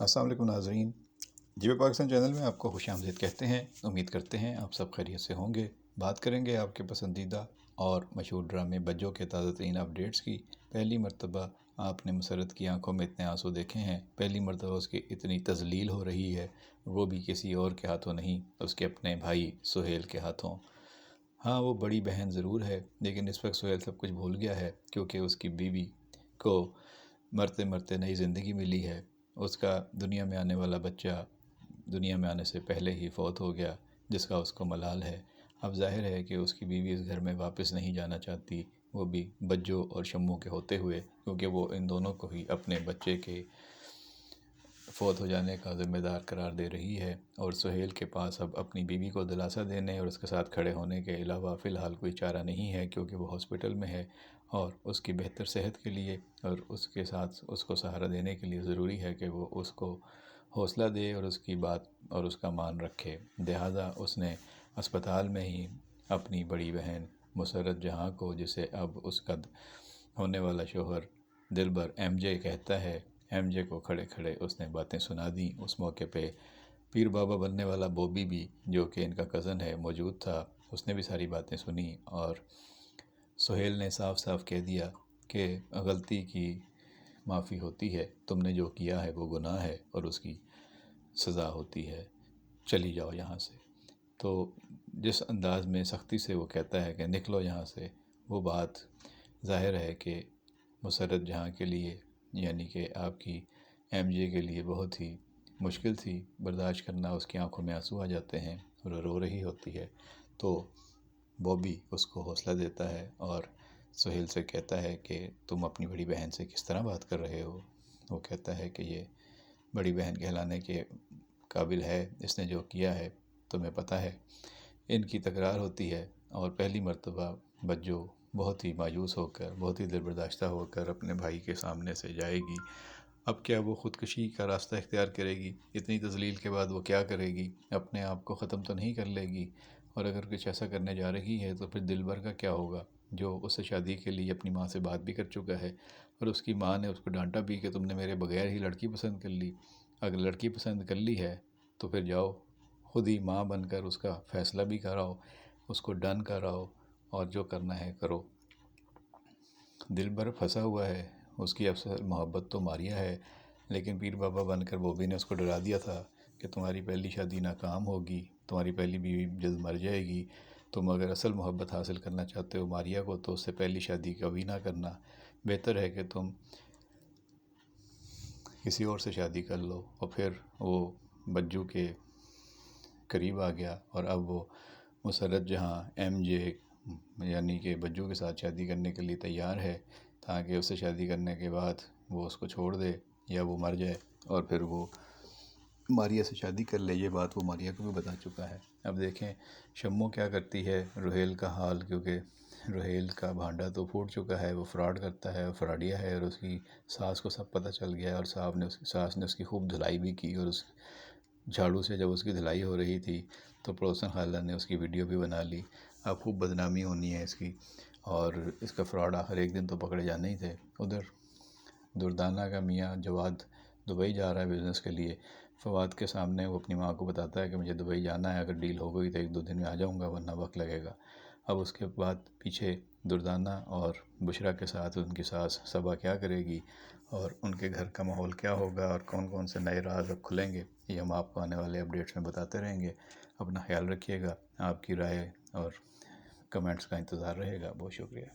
السلام علیکم ناظرین، جیو پاکستان چینل میں آپ کو خوش آمدید کہتے ہیں۔ امید کرتے ہیں آپ سب خیریت سے ہوں گے۔ بات کریں گے آپ کے پسندیدہ اور مشہور ڈرامے بجو کے تازہ ترین اپڈیٹس کی۔ پہلی مرتبہ آپ نے مسرت کی آنکھوں میں اتنے آنسو دیکھے ہیں، پہلی مرتبہ اس کی اتنی تذلیل ہو رہی ہے، وہ بھی کسی اور کے ہاتھوں نہیں، اس کے اپنے بھائی سہیل کے ہاتھوں۔ ہاں، وہ بڑی بہن ضرور ہے، لیکن اس وقت سہیل سب کچھ بھول گیا ہے، کیونکہ اس کی بیوی کو مرتے مرتے نئی زندگی ملی ہے۔ اس کا دنیا میں آنے والا بچہ دنیا میں آنے سے پہلے ہی فوت ہو گیا، جس کا اس کو ملال ہے۔ اب ظاہر ہے کہ اس کی بیوی اس گھر میں واپس نہیں جانا چاہتی، وہ بھی بجو اور شمو کے ہوتے ہوئے، کیونکہ وہ ان دونوں کو ہی اپنے بچے کے فوت ہو جانے کا ذمہ دار قرار دے رہی ہے۔ اور سہیل کے پاس اب اپنی بیوی کو دلاسا دینے اور اس کے ساتھ کھڑے ہونے کے علاوہ فی الحال کوئی چارہ نہیں ہے، کیونکہ وہ ہاسپٹل میں ہے، اور اس کی بہتر صحت کے لیے اور اس کے ساتھ اس کو سہارا دینے کے لیے ضروری ہے کہ وہ اس کو حوصلہ دے اور اس کی بات اور اس کا مان رکھے۔ لہٰذا اس نے اسپتال میں ہی اپنی بڑی بہن مسرت جہاں کو، جسے اب اس کا ہونے والا شوہر دلبر ایم جے کہتا ہے، ایم جے کو کھڑے کھڑے اس نے باتیں سنا دیں۔ اس موقع پہ پیر بابا بننے والا بوبی بھی، جو کہ ان کا کزن ہے، موجود تھا۔ اس نے بھی ساری باتیں سنی اور سہیل نے صاف صاف کہہ دیا کہ غلطی کی معافی ہوتی ہے، تم نے جو کیا ہے وہ گناہ ہے اور اس کی سزا ہوتی ہے، چلی جاؤ یہاں سے۔ تو جس انداز میں سختی سے وہ کہتا ہے کہ نکلو یہاں سے، وہ بات ظاہر ہے کہ مسرت جہاں کے لیے، یعنی کہ آپ کی ایم جے کے لیے بہت ہی مشکل تھی برداشت کرنا۔ اس کی آنکھوں میں آنسو آ جاتے ہیں اور رو رہی ہوتی ہے، تو بوبی اس کو حوصلہ دیتا ہے اور سہیل سے کہتا ہے کہ تم اپنی بڑی بہن سے کس طرح بات کر رہے ہو۔ وہ کہتا ہے کہ یہ بڑی بہن کہلانے کے قابل ہے، اس نے جو کیا ہے تمہیں پتہ ہے۔ ان کی تکرار ہوتی ہے اور پہلی مرتبہ بجو بہت ہی مایوس ہو کر، بہت ہی دل برداشتہ ہو کر اپنے بھائی کے سامنے سے جائے گی۔ اب کیا وہ خودکشی کا راستہ اختیار کرے گی؟ اتنی تذلیل کے بعد وہ کیا کرے گی؟ اپنے آپ کو ختم تو نہیں کر لے گی؟ اور اگر کچھ ایسا کرنے جا رہی ہے تو پھر دلبر کا کیا ہوگا، جو اس سے شادی کے لیے اپنی ماں سے بات بھی کر چکا ہے، اور اس کی ماں نے اس کو ڈانٹا بھی کہ تم نے میرے بغیر ہی لڑکی پسند کر لی۔ اگر لڑکی پسند کر لی ہے تو پھر جاؤ، خود ہی ماں بن کر اس کا فیصلہ بھی کراؤ، اس کو ڈن کراؤ، اور جو کرنا ہے کرو۔ دلبر پھنسا ہوا ہے، اس کی اصل محبت تو ماریا ہے، لیکن پیر بابا بن کر بوبی نے اس کو ڈرا دیا تھا کہ تمہاری پہلی شادی ناکام ہوگی، تمہاری پہلی بیوی جلد مر جائے گی، تم اگر اصل محبت حاصل کرنا چاہتے ہو ماریا کو تو اس سے پہلی شادی کبھی نہ کرنا، بہتر ہے کہ تم کسی اور سے شادی کر لو۔ اور پھر وہ بجو کے قریب آ گیا اور اب وہ مسرت جہاں ایم جے یعنی کہ بجو کے ساتھ شادی کرنے کے لیے تیار ہے، تاکہ اس سے شادی کرنے کے بعد وہ اس کو چھوڑ دے یا وہ مر جائے اور پھر وہ ماریا سے شادی کر لے۔ یہ بات وہ ماریا کو بھی بتا چکا ہے۔ اب دیکھیں شمو کیا کرتی ہے، روحیل کا حال، کیونکہ روحیل کا بھانڈا تو پھوٹ چکا ہے، وہ فراڈ کرتا ہے، فراڈیا ہے، اور اس کی ساس کو سب پتہ چل گیا ہے، اور ساس نے اس کی خوب دھلائی بھی کی، اور اس جھاڑو سے جب اس کی دھلائی ہو رہی تھی تو پڑوسن خالہ نے اس کی ویڈیو بھی بنا لی۔ اب خوب بدنامی ہونی ہے اس کی، اور اس کا فراڈ آخر ایک دن تو پکڑے جانے ہی تھے۔ ادھر دردانہ کا میاں جواد دبئی جا رہا ہے بزنس کے لیے۔ فواد کے سامنے وہ اپنی ماں کو بتاتا ہے کہ مجھے دبئی جانا ہے، اگر ڈیل ہو گئی تو 1-2 دن میں آ جاؤں گا، ورنہ وقت لگے گا۔ اب اس کے بعد پیچھے دردانہ اور بشریٰ کے ساتھ ان کی ساس صبا کیا کرے گی، اور ان کے گھر کا ماحول کیا ہوگا، اور کون کون سے نئے راز اب کھلیں گے، یہ ہم آپ کو آنے والے اپڈیٹس میں بتاتے رہیں گے۔ اپنا خیال رکھیے گا، آپ کی رائے اور کمنٹس کا انتظار رہے گا۔ بہت شکریہ۔